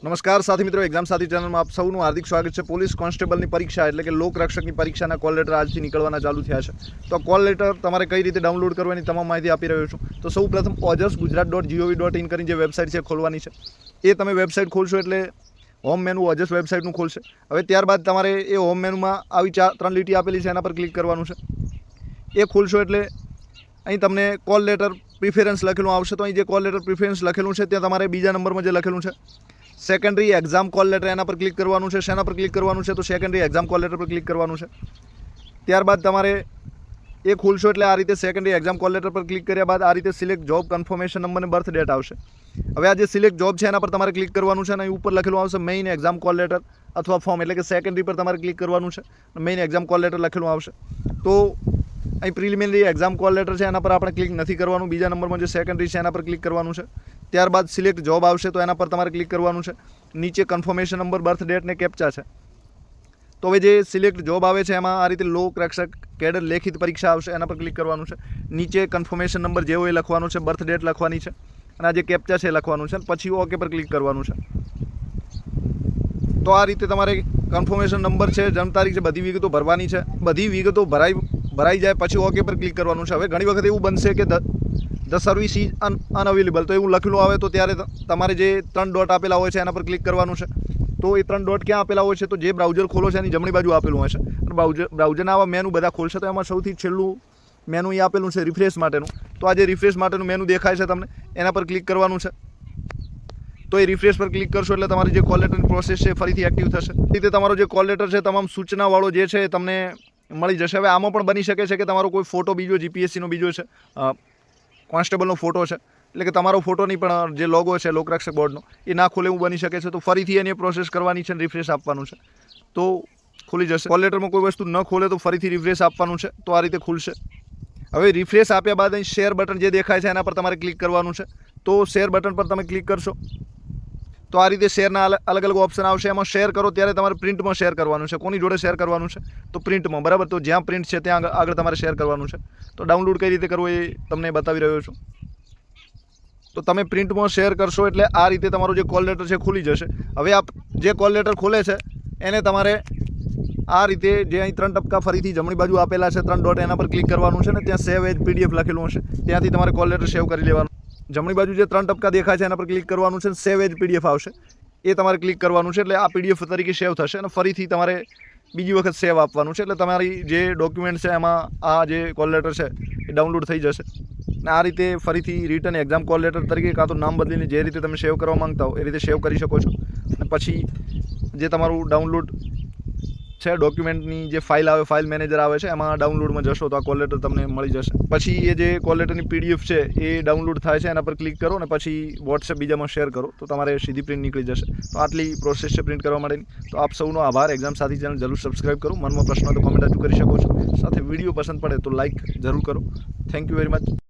નમસ્કાર સાથી મિત્રો, એક્ઝામ સાથી ચેનલમાં આપ સૌનું હાર્દિક સ્વાગત છે। પોલીસ કોન્સ્ટેબલની પરીક્ષા એટલે કે લોકરક્ષકની પરીક્ષાના કોલ લેટર આજથી નીકળવાના ચાલુ થયા છે। તો કોલ લેટર તમારે કઈ રીતે ડાઉનલોડ કરવાની તમામ માહિતી આપી રહ્યો છું। તો સૌપ્રથમ ojas.gov.in કરીને જે વેબસાઇટ છે ખોલવાની છે। એ તમે વેબસાઇટ ખોલશો એટલે હોમ મેનુ ઓજસ વેબસાઇટનું ખોલશે। હવે ત્યારબાદ તમારે એ હોમ મેનુમાં આવી ત્રણ લીટી આપેલી છે, એના પર ક્લિક કરવાનું છે। એ ખોલશો એટલે અહીં તમને કોલ લેટર પ્રિફરન્સ લખેલું આવશે। તો અહીં જે કોલ લેટર પ્રિફરન્સ લખેલું છે ત્યાં તમારે બીજા નંબરમાં જે લખેલું છે સેકન્ડરી એક્ઝામ કોલ લેટર, એના પર ક્લિક કરવાનું છે। શેના પર ક્લિક કરવાનું છે? તો સેકન્ડરી એક્ઝામ કોલ લેટર પર ક્લિક કરવાનું છે। ત્યારબાદ તમારે એ ખોલશો એટલે આ રીતે સેકન્ડરી એક્ઝામ કોલ લેટર પર ક્લિક કર્યા બાદ આ રીતે સિલેક્ટ જોબ કન્ફર્મેશન નંબર અને બર્થ ડેટ આવશે। હવે આ જે સિલેક્ટ જોબ છે એના પર તમારે ક્લિક કરવાનું છે અને અહીં ઉપર લખેલું આવશે મેઇન એક્ઝામ કોલ લેટર અથવા ફોર્મ, એટલે કે સેકન્ડરી પર તમારે ક્લિક કરવાનું છે। મેઇન એક્ઝામ કોલ લેટર લખેલું આવશે। તો અહીં પ્રિલિમિનરી એક્ઝામ કોલ લેટર છે એના પર આપણે ક્લિક નથી કરવાનું। બીજા નંબરમાં જે સેકન્ડરી છે એના પર ક્લિક કરવાનું છે। ત્યારબાદ સિલેક્ટ જોબ આવશે તો એના પર તમારે ક્લિક કરવાનું છે। નીચે કન્ફર્મેશન નંબર, બર્થ ડેટ ને કેપ્ચા છે। તો હવે જે સિલેક્ટ જોબ આવે છે એમાં આ રીતે લોકરક્ષક કેડર લેખિત પરીક્ષા આવશે, એના પર ક્લિક કરવાનું છે। નીચે કન્ફર્મેશન નંબર જે હોય એ લખવાનું છે, બર્થ ડેટ લખવાની છે અને આ જે કેપ્ચા છે એ લખવાનું છે, પછી ઓકે પર ક્લિક કરવાનું છે। તો આ રીતે તમારે કન્ફર્મેશન નંબર છે, જન્મ તારીખ છે, બધી વિગતો ભરવાની છે। બધી વિગતો ભરાઈ જાય પછી ઓકે પર ક્લિક કરવાનું છે। હવે ઘણી વખત એવું બનશે કે ધ સર્વિસ ઇઝ અનઅવેલેબલ, તો એવું લખેલું આવે તો ત્યારે તમારે જે 3 ડોટ આપેલા હોય છે એના પર ક્લિક કરવાનું છે। તો એ 3 ડોટ ક્યાં આપેલા હોય છે? તો જે બ્રાઉઝર ખોલો છે એની જમણી બાજુ આપેલું હોય છે અને બ્રાઉઝરના આવા મેનુ બધા ખોલશે તો એમાં સૌથી છેલ્લું મેનુ અહીં આપેલું છે રિફ્રેશ માટેનું। તો આ જે રિફ્રેશ માટેનું મેનુ દેખાય છે તમને, એના પર ક્લિક કરવાનું છે। તો એ રિફ્રેશ પર ક્લિક કરશો એટલે તમારી જે કોલ લેટરની પ્રોસેસ છે ફરીથી એક્ટિવ થશે। એ રીતે તમારો જે કોલ લેટર છે તમામ સૂચનાવાળો જે છે તમને મળી જશે। હવે આમાં પણ બની શકે છે કે તમારો કોઈ ફોટો બીજો જીપીએસસીનો બીજો છે, કોન્સ્ટેબલનો ફોટો છે, એટલે કે તમારો ફોટો નહીં પણ જે લોગો છે લોકરક્ષક બોર્ડનો એ ના ખોલે એવું બની શકે છે। તો ફરીથી એની પ્રોસેસ કરવાની છે અને રિફ્રેશ આપવાનું છે તો ખુલી જશે। કોલ લેટરમાં કોઈ વસ્તુ ન ખોલે તો ફરીથી રિફ્રેશ આપવાનું છે તો આ રીતે ખુલશે। હવે રિફ્રેશ આપ્યા બાદ અહીં શેર બટન જે દેખાય છે એના પર તમારે ક્લિક કરવાનું છે। તો શેર બટન પર તમે ક્લિક કરશો તો આ રીતે શેરના અલગ અલગ ઓપ્શન આવશે। એમાં શેર કરો ત્યારે તમારે પ્રિન્ટમાં શેર કરવાનું છે। કોની જોડે શેર કરવાનું છે? તો પ્રિન્ટમાં, બરાબર। તો જ્યાં પ્રિન્ટ છે ત્યાં આગળ તમારે શેર કરવાનું છે। તો ડાઉનલોડ કઈ રીતે કરવું એ તમને બતાવી રહ્યો છું। તો તમે પ્રિન્ટમાં શેર કરશો એટલે આ રીતે તમારો જે કોલ લેટર છે ખુલી જશે। હવે આ જે કોલ લેટર ખોલે છે એને તમારે આ રીતે જે અહીં 3 ટપકા ફરીથી જમણી બાજુ આપેલા છે 3 ડોટ, એના પર ક્લિક કરવાનું છે ને ત્યાં સેવ એજ પીડીએફ લખેલું હશે, ત્યાંથી તમારે કોલ લેટર સેવ કરી લેવાનું। જમણી બાજુ જે 3 ટપકા દેખાય છે એના પર ક્લિક કરવાનું છે, સેવ એજ પીડીએફ આવશે, એ તમારે ક્લિક કરવાનું છે એટલે આ પીડીએફ તરીકે સેવ થશે અને ફરીથી તમારે બીજી વખત સેવ આપવાનું છે એટલે તમારી જે ડોક્યુમેન્ટ છે એમાં આ જે કોલ લેટર છે એ ડાઉનલોડ થઈ જશે। અને આ રીતે ફરીથી રિટર્ન એક્ઝામ કોલ લેટર તરીકે કાં તો નામ બદલીને જે રીતે તમે સેવ કરવા માંગતા હો એ રીતે સેવ કરી શકો છો। અને પછી જે તમારું ડાઉનલોડ છે ડોક્યુમેન્ટની જે ફાઇલ આવે, ફાઇલ મેનેજર આવે છે, એમાં ડાઉનલોડમાં જશો તો આ કોલ લેટર તમને મળી જશે। પછી એ જે કોલ લેટરની પીડીએફ છે એ ડાઉનલોડ થાય છે, એના પર ક્લિક કરો અને પછી વોટ્સએપ બીજામાં શેર કરો તો તમારે સીધી પ્રિન્ટ નીકળી જશે। તો આટલી પ્રોસેસ છે પ્રિન્ટ કરવા માટેની। તો આપ સૌનો આભાર। એક્ઝામ સાથી ચેનલ જરૂર સબસ્ક્રાઇબ કરો। મનમાં પ્રશ્ન તો કોમેન્ટ હજુ કરી શકો છો। સાથે વિડીયો પસંદ પડે તો લાઇક જરૂર કરો। Thank you very much.